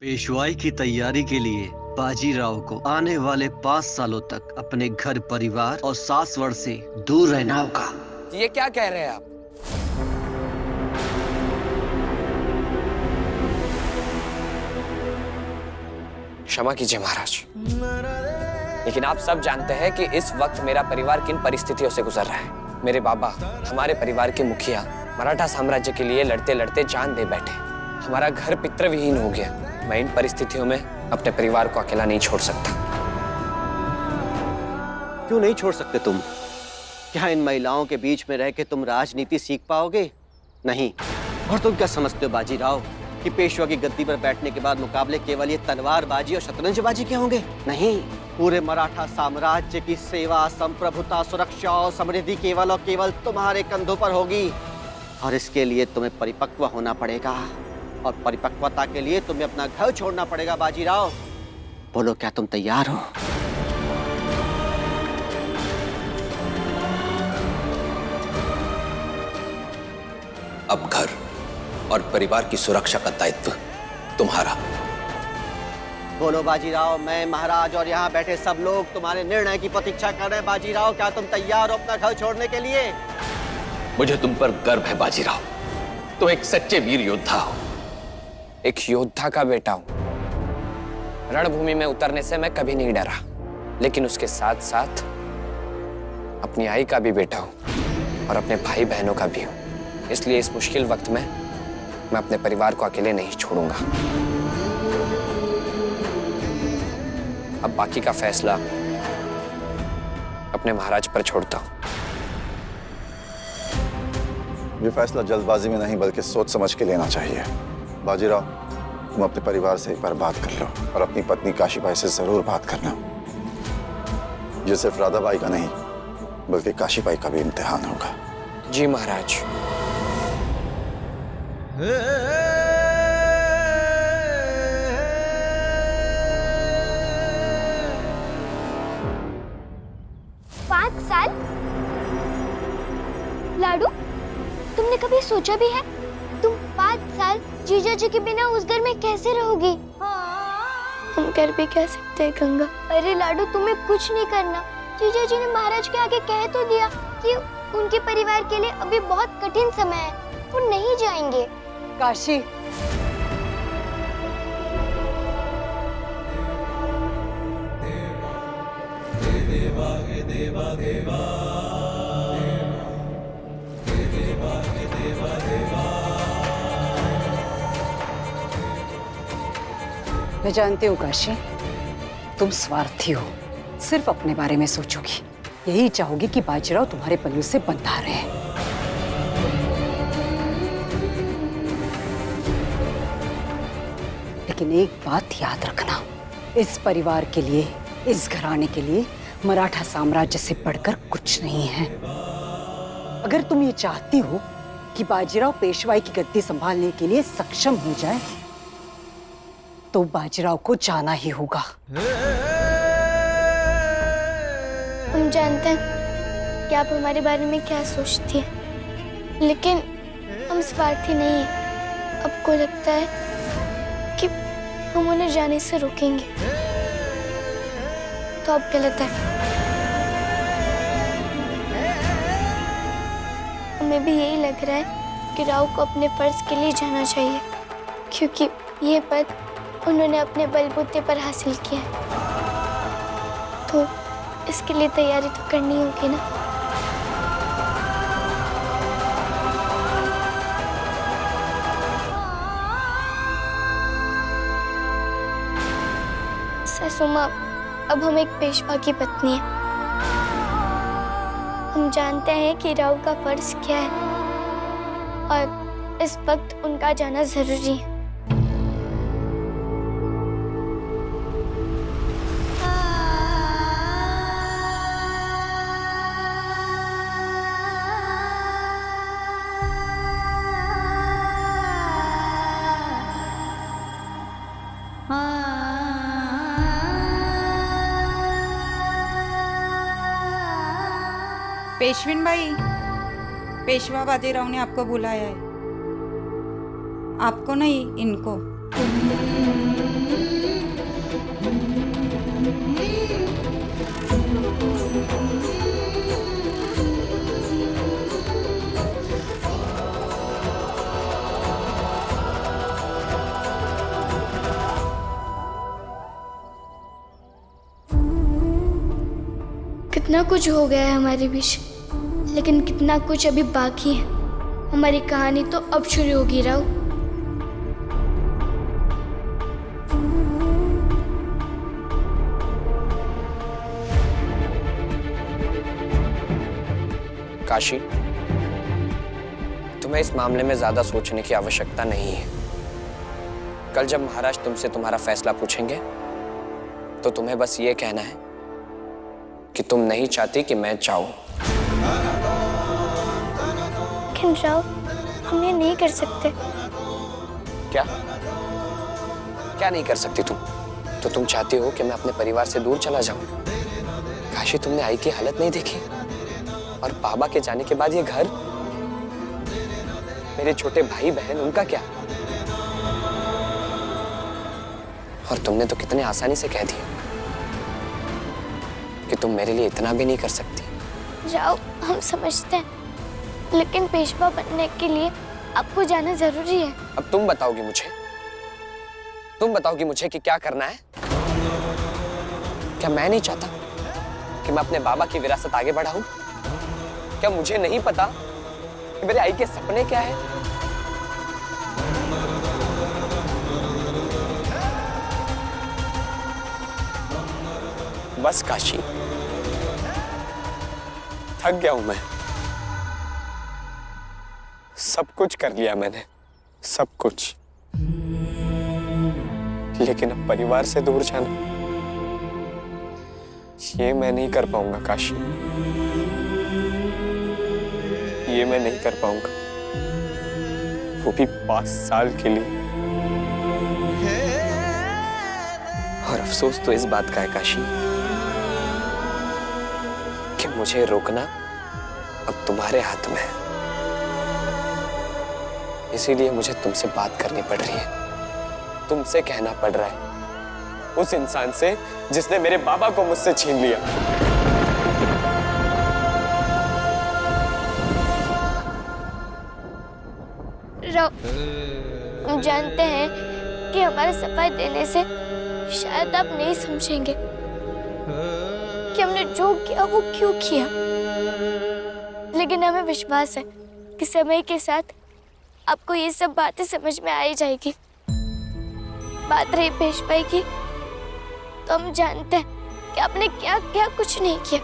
पेशवाई की तैयारी के लिए बाजीराव को आने वाले 5 सालों तक अपने घर परिवार और सास वड़ से दूर रहना होगा। ये क्या कह रहे हैं आप? क्षमा कीजिए महाराज, लेकिन आप सब जानते हैं कि इस वक्त मेरा परिवार किन परिस्थितियों से गुजर रहा है। मेरे बाबा, हमारे परिवार के मुखिया, मराठा साम्राज्य के लिए लड़ते लड़ते जान दे बैठे। हमारा घर पितृविहीन हो गया। मैं इन परिस्थितियों में अपने परिवार को अकेला नहीं छोड़ सकता। क्यों नहीं छोड़ सकते तुम? क्या इन महिलाओं के बीच में रह के तुम राजनीति सीख पाओगे? नहीं। और तुम क्या समझते हो बाजीराव कि पेशवा की गद्दी पर बैठने के बाद मुकाबले केवल ये तलवारबाजी और शतरंजबाजी के होंगे? नहीं, पूरे मराठा साम्राज्य की सेवा, संप्रभुता, सुरक्षा और समृद्धि केवल और केवल तुम्हारे कंधों पर होगी। और इसके लिए तुम्हें परिपक्व होना पड़ेगा, और परिपक्वता के लिए तुम्हें अपना घर छोड़ना पड़ेगा बाजीराव। बोलो, क्या तुम तैयार हो? अब घर और परिवार की सुरक्षा का दायित्व तुम्हारा। बोलो बाजीराव। मैं, महाराज और यहाँ बैठे सब लोग तुम्हारे निर्णय की प्रतीक्षा कर रहे हैं। बाजीराव, क्या तुम तैयार हो अपना घर छोड़ने के लिए? मुझे तुम पर गर्व है बाजीराव। तुम एक सच्चे वीर योद्धा हो। एक योद्धा का बेटा हूं। रणभूमि में उतरने से मैं कभी नहीं डरा, लेकिन उसके साथ साथ अपनी आई का भी बेटा हूं और अपने भाई बहनों का भी हूं। इसलिए इस मुश्किल वक्त में मैं अपने परिवार को अकेले नहीं छोड़ूंगा। अब बाकी का फैसला अपने महाराज पर छोड़ता हूं। ये फैसला जल्दबाजी में नहीं बल्कि सोच समझ के लेना चाहिए। बाजीराव, तुम अपने परिवार से एक बार बात कर लो और अपनी पत्नी काशीबाई से जरूर बात करना। ये सिर्फ राधाबाई का नहीं बल्कि काशीबाई का भी इम्तिहान होगा। जी महाराज। पाँच साल? लाडू, तुमने कभी सोचा भी है तुम 5 साल जीजा जी के बिना उस घर में कैसे रहोगी? हम कर भी कह सकते हैं गंगा। अरे लाडू, तुम्हें कुछ नहीं करना। जीजा जी ने महाराज के आगे कह तो दिया कि उनके परिवार के लिए अभी बहुत कठिन समय है, वो नहीं जाएंगे। काशी, मैं जानती हूँ काशी, तुम स्वार्थी हो, सिर्फ अपने बारे में सोचोगी। यही चाहोगी कि बाजीराव तुम्हारे पल्लू से बंधा रहे। लेकिन एक बात याद रखना, इस परिवार के लिए, इस घराने के लिए मराठा साम्राज्य से बढ़कर कुछ नहीं है। अगर तुम ये चाहती हो कि बाजीराव पेशवाई की गद्दी संभालने के लिए सक्षम हो जाए, तो बाजीराव को जाना ही होगा। हम जानते हैं कि आप हमारे बारे में क्या सोचती हैं, लेकिन हम स्वार्थी नहीं हैं। आपको लगता है कि हम उन्हें जाने से रोकेंगे, तो आप गलत है। हमें भी यही लग रहा है कि राव को अपने फर्ज के लिए जाना चाहिए, क्योंकि ये पद उन्होंने अपने बलबूते पर हासिल किया है, तो इसके लिए तैयारी तो करनी होगी ना। सासू माँ, अब हम एक पेशवा की पत्नी है। हम जानते हैं कि राव का फर्ज क्या है और इस वक्त उनका जाना जरूरी है। पेशविन भाई, पेशवा बाजीराव ने आपको बुलाया है। आपको नहीं, इनको। कितना कुछ हो गया है हमारे बीच, लेकिन कितना कुछ अभी बाकी है। हमारी कहानी तो अब शुरू होगी राव। काशी, तुम्हें इस मामले में ज्यादा सोचने की आवश्यकता नहीं है। कल जब महाराज तुमसे तुम्हारा फैसला पूछेंगे तो तुम्हें बस ये कहना है कि तुम नहीं चाहती कि मैं चाहूं। लेकिन राव, हम ये नहीं कर सकते। क्या क्या नहीं कर सकती तुम? तो तुम चाहती हो कि मैं अपने परिवार से दूर चला जाऊं? काशी, तुमने आई की हालत नहीं देखी? और बाबा के जाने के बाद ये घर, मेरे छोटे भाई बहन, उनका क्या? और तुमने तो कितने आसानी से कह दिया कि तुम मेरे लिए इतना भी नहीं कर सकती। राव, हम समझते हैं, लेकिन पेशवा बनने के लिए आपको जाना जरूरी है। अब तुम बताओगी मुझे, कि क्या करना है? क्या मैं नहीं चाहता कि मैं अपने बाबा की विरासत आगे बढ़ाऊं? क्या मुझे नहीं पता कि मेरे आई के सपने क्या है? बस काशी, थक गया हूं मैं। सब कुछ कर लिया मैंने, सब कुछ, लेकिन अब परिवार से दूर जाना, ये मैं नहीं कर पाऊंगा काशी। ये मैं नहीं कर पाऊंगा, वो भी 5 साल के लिए। और अफसोस तो इस बात का है काशी कि मुझे रोकना अब तुम्हारे हाथ में है। इसीलिए मुझे तुमसे बात करनी पड़ रही है, तुमसे कहना पड़ रहा है, उस इंसान से जिसने मेरे बाबा को मुझसे छीन लिया। हम जानते हैं कि हमारा सफाई देने से शायद आप नहीं समझेंगे कि हमने जो किया वो क्यों किया, लेकिन हमें विश्वास है कि समय के साथ आपको ये सब बातें समझ में आ ही जाएगी। बात रही पेशवाई की, तो हम जानते हैं कि आपने क्या किया, कुछ नहीं किया,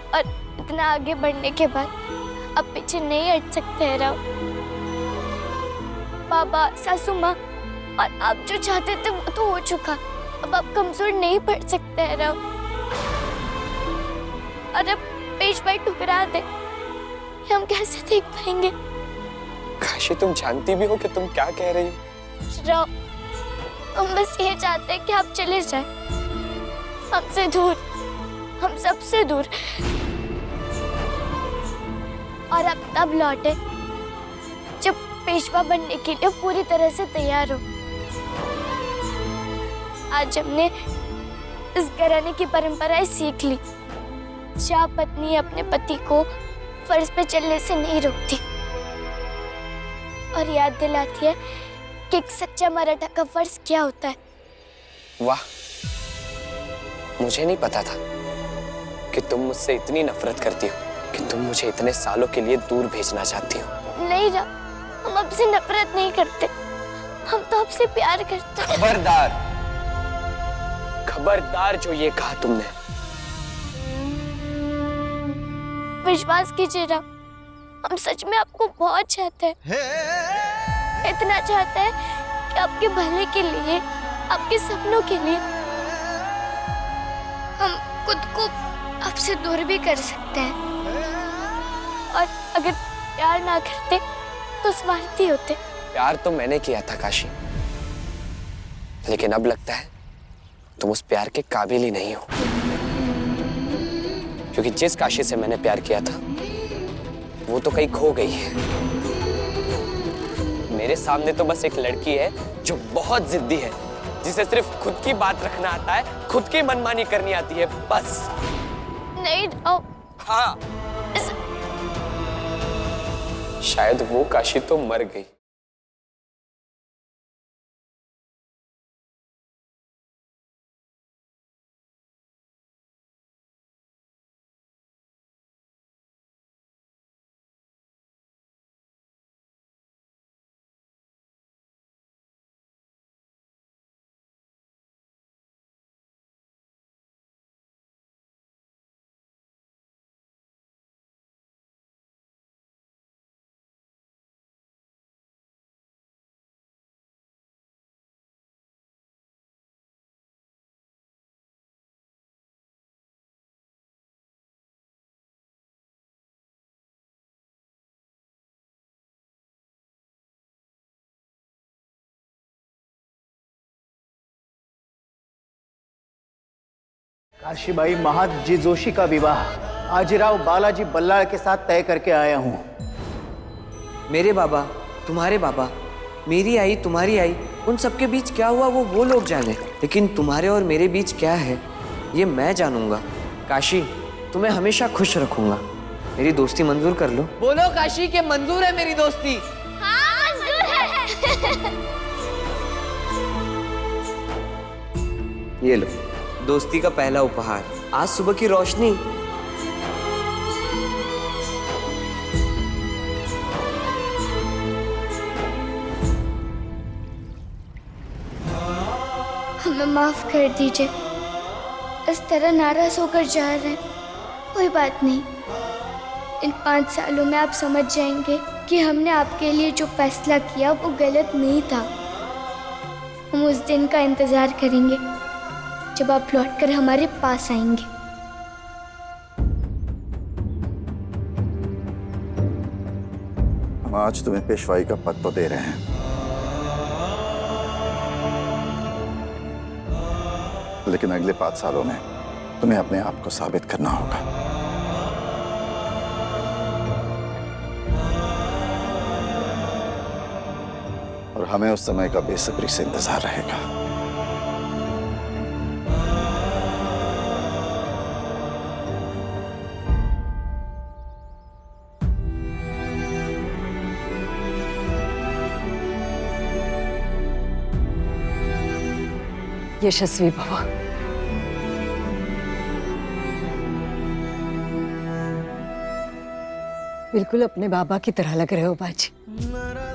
और इतना आगे बढ़ने के बाद अब पीछे नहीं हट सकते हैं राव। बाबा, सासू माँ और आप जो चाहते थे वो तो हो चुका। अब आप कमजोर नहीं पड़ सकते हैं राव। और अब पेशवाई ठुकरा दे, हम कैसे देख पाएंगे? काशी, तुम जानती भी हो कि तुम क्या कह रही हो? राव, हम बस ये चाहते हैं कि आप चले जाएं, हमसे दूर, हम सबसे दूर। और आप तब लौटे जब पेशवा बनने के लिए पूरी तरह से तैयार हो। आज हमने इस घराने की परंपराएं सीख ली, जहाँ पत्नी अपने पति को फर्ज पे चलने से नहीं रोकती और याद दिलाती है कि एक सच्चा मराठा का फर्ज क्या होता है। वाह, मुझे नहीं पता था कि तुम मुझसे इतनी नफरत करती हो, कि तुम मुझे इतने सालों के लिए दूर भेजना चाहती हो। नहीं राव, हम आपसे नफरत नहीं करते, हम तो आपसे प्यार करते हैं। खबरदार, खबरदार जो ये कहा तुमने। विश्वास कीजिए राव, हम सच में आपको बहुत चाहते हैं। इतना चाहते हैं कि आपके भले के लिए, आपके सपनों के लिए हम खुद को आपसे दूर भी कर सकते हैं। और अगर प्यार ना करते तो स्वार्थी होते। प्यार तो मैंने किया था काशी, लेकिन अब लगता है तुम उस प्यार के काबिल ही नहीं हो, क्योंकि जिस काशी से मैंने प्यार किया था वो तो कहीं खो गई है। मेरे सामने तो बस एक लड़की है जो बहुत जिद्दी है, जिसे सिर्फ खुद की बात रखना आता है, खुद की मनमानी करनी आती है, बस। नहीं राव। हाँ, शायद वो काशी तो मर गई। काशीबाई महादजी जोशी का विवाह आजीराव बालाजी बल्लाळ के साथ तय करके आया हूँ। मेरे बाबा, तुम्हारे बाबा, मेरी आई, तुम्हारी आई, उन सबके बीच क्या हुआ वो लोग जाने, लेकिन तुम्हारे और मेरे बीच क्या है ये मैं जानूंगा। काशी, तुम्हें हमेशा खुश रखूंगा। मेरी दोस्ती मंजूर कर लो। बोलो काशी के मंजूर है मेरी दोस्ती। हाँ मंजूर है। ये लो, दोस्ती का पहला उपहार, आज सुबह की रोशनी। हमें माफ कर दीजिए, इस तरह नाराज होकर जा रहे हैं। कोई बात नहीं, इन 5 सालों में आप समझ जाएंगे कि हमने आपके लिए जो फैसला किया वो गलत नहीं था। हम उस दिन का इंतजार करेंगे जब आप लौटकर हमारे पास आएंगे। हम आज तुम्हें पेशवाई का पद तो दे रहे हैं, लेकिन अगले 5 सालों में तुम्हें अपने आप को साबित करना होगा। और हमें उस समय का बेसब्री से इंतजार रहेगा। यशस्वी भव। बिल्कुल अपने बाबा की तरह लग रहे हो बाजी।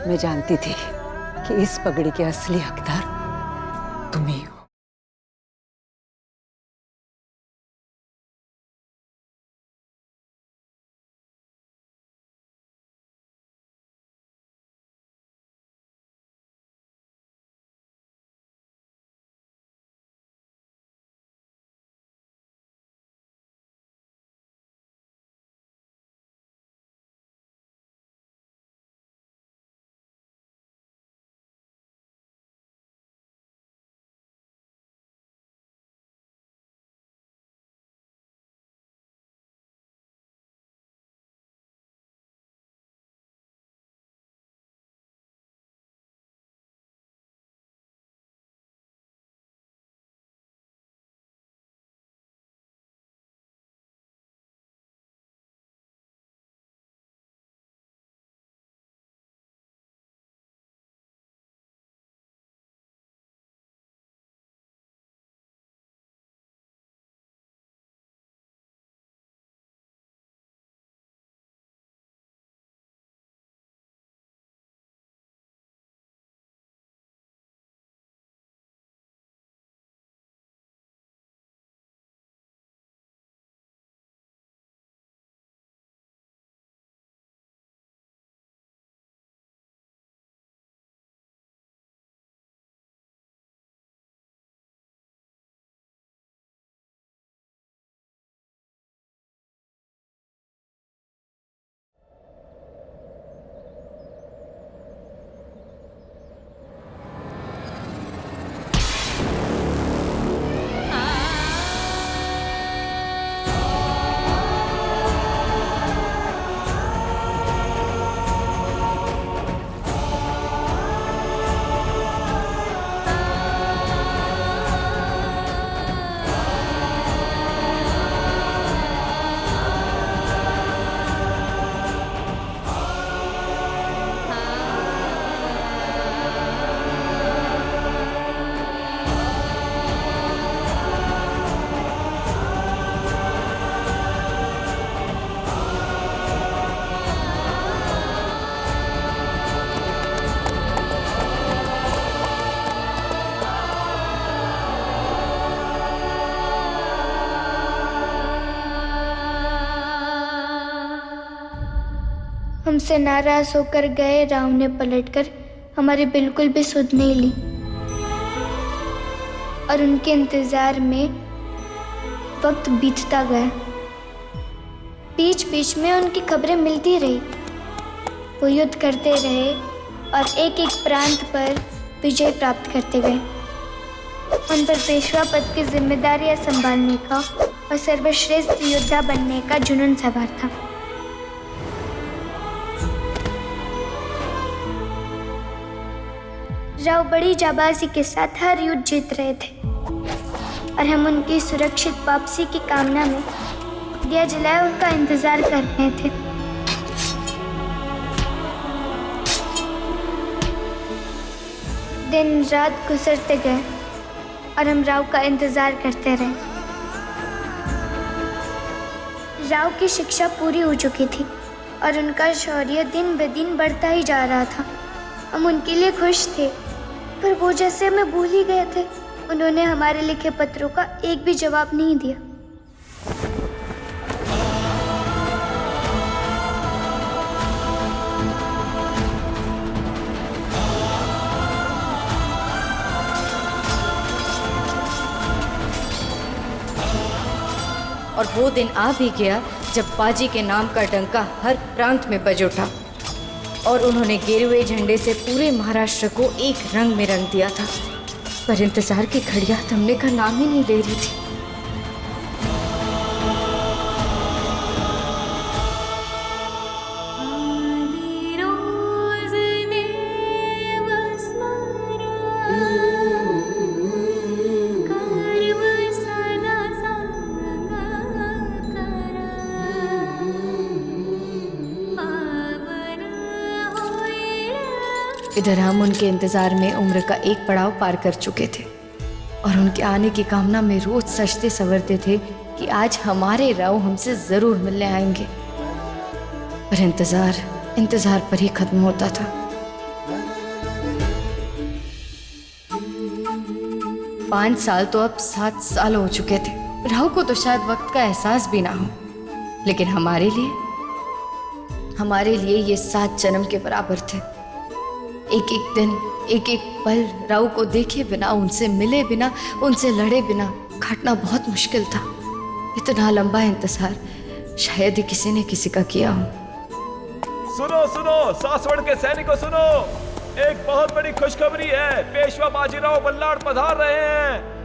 मैं जानती थी कि इस पगड़ी के असली हकदार तुम ही हो। हमसे नाराज होकर गए। राव ने पलटकर हमारी बिल्कुल भी सुध नहीं ली और उनके इंतजार में वक्त बीतता गया। बीच बीच में उनकी खबरें मिलती रही। वो युद्ध करते रहे और एक एक प्रांत पर विजय प्राप्त करते गए। उन पर पेशवा पद की जिम्मेदारियां संभालने का और सर्वश्रेष्ठ योद्धा बनने का जुनून सवार था। राव बड़ी जाबाजी के साथ हर युद्ध जीत रहे थे और हम उनकी सुरक्षित वापसी की कामना में दिया जलाए उनका इंतजार कर रहे थे। दिन रात गुजरते गए और हम राव का इंतजार करते रहे। राव की शिक्षा पूरी हो चुकी थी और उनका शौर्य दिन ब दिन बढ़ता ही जा रहा था। हम उनके लिए खुश थे, पर वो जैसे हमें भूल ही गए थे। उन्होंने हमारे लिखे पत्रों का एक भी जवाब नहीं दिया। और वो दिन आ भी गया जब बाजी के नाम का डंका हर प्रांत में बज उठा और उन्होंने गेरुए झंडे से पूरे महाराष्ट्र को एक रंग में रंग दिया था। पर इंतजार की घड़ियां थमने का नाम ही नहीं ले रही थी। इधर हम उनके इंतजार में उम्र का एक पड़ाव पार कर चुके थे और उनके आने की कामना में रोज सजते संवरते थे कि आज हमारे राव हमसे जरूर मिलने आएंगे। पर इंतजार पर ही खत्म होता था। 5 साल तो अब 7 साल हो चुके थे। राव को तो शायद वक्त का एहसास भी ना हो, लेकिन हमारे लिए ये 7 जन्म के बराबर थे। एक एक दिन, एक एक पल राव को देखे बिना, उनसे मिले बिना, उनसे लड़े बिना काटना बहुत मुश्किल था। इतना लंबा इंतजार शायद ही किसी ने किसी का किया हो। सुनो सुनो सासवड़ के सैनिकों सुनो, एक बहुत बड़ी खुशखबरी है। पेशवा बाजीराव बल्लाळ पधार रहे हैं।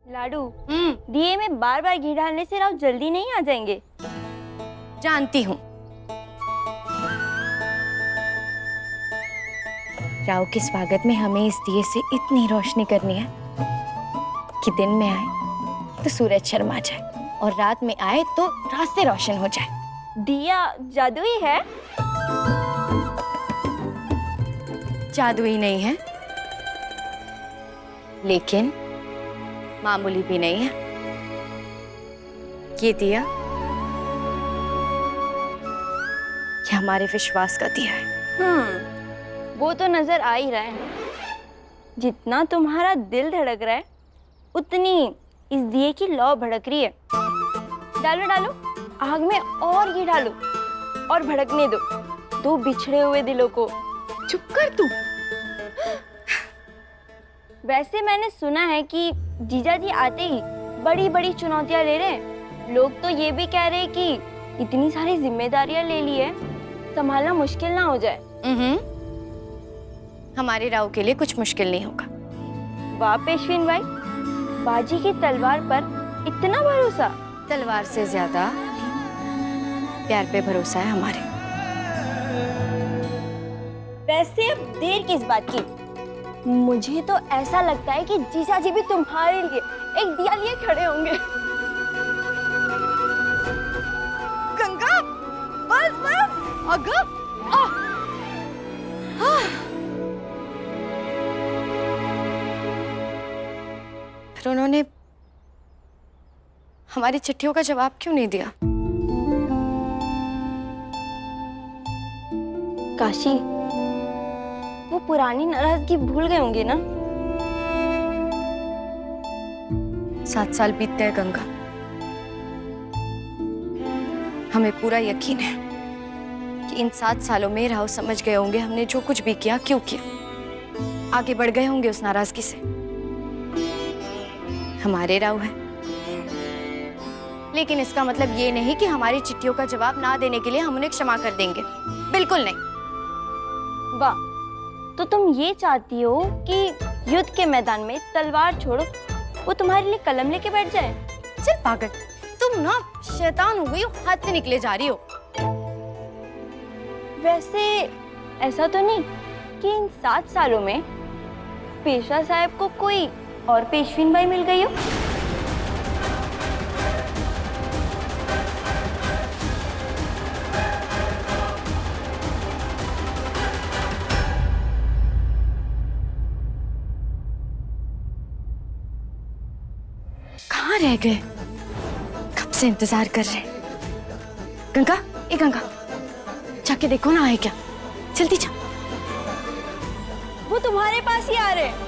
लाडू, दिए में बार बार घी डालने से राव जल्दी नहीं आ जाएंगे? जानती हूँ। राव के स्वागत में हमें इस दिए से इतनी रोशनी करनी है कि दिन में आए तो सूरज शर्मा जाए और रात में आए तो रास्ते रोशन हो जाए। दिया जादुई है? जादुई नहीं है, लेकिन मामूली भी नहीं है। ये दिया, ये हमारे विश्वास का दिया है। वो तो नजर आ ही रहा है। जितना तुम्हारा दिल धड़क रहा है, उतनी इस दिए की लौ भड़क रही है। डालो डालो, आग में और घी डालो और भड़कने दो 2 बिछड़े हुए दिलों को। चुप कर तू। वैसे मैंने सुना है कि जीजाजी आते ही बड़ी बड़ी चुनौतियां ले रहे हैं। लोग तो ये भी कह रहे हैं कि इतनी सारी जिम्मेदारियां ले ली है, संभालना मुश्किल ना हो जाए। हमारे राव के लिए कुछ मुश्किल नहीं होगा। वाह पेशवीन भाई, बाजी की तलवार पर इतना भरोसा। तलवार से ज्यादा प्यार पे भरोसा है हमारे। वैसे अब देर किस बात की? मुझे तो ऐसा लगता है कि जीजाजी भी तुम्हारे लिए एक दिया लिए खड़े होंगे। अगर फिर उन्होंने हमारी चिट्ठियों का जवाब क्यों नहीं दिया? काशी, वो पुरानी नाराजगी भूल गए होंगे ना? 7 साल बीत गए गंगा। हमें पूरा यकीन है कि इन 7 सालों में राव समझ गए होंगे हमने जो कुछ भी किया क्यों किया। आगे बढ़ गए होंगे उस नाराजगी से। हमारे राव है, लेकिन इसका मतलब ये नहीं कि हमारी चिट्ठियों का जवाब ना देने के लिए हम उन्हें क्षमा कर देंगे। बिल्कुल नहीं। वाह, तो तुम ये चाहती हो कि युद्ध के मैदान में तलवार छोड़ो, वो तुम्हारे लिए कलम लेके बैठ जाए? चल पागल, तुम ना शैतान हो गई हो, हाथ से निकले जा रही हो। वैसे ऐसा तो नहीं कि इन 7 सालों में पेशवा साहब को कोई और पेशवीन बाई मिल गई हो? कहाँ रह गए? कब से इंतजार कर रहे। गंगा, ए गंगा, जाके देखो ना आए क्या। जल्दी जा। वो तुम्हारे पास ही आ रहे हैं।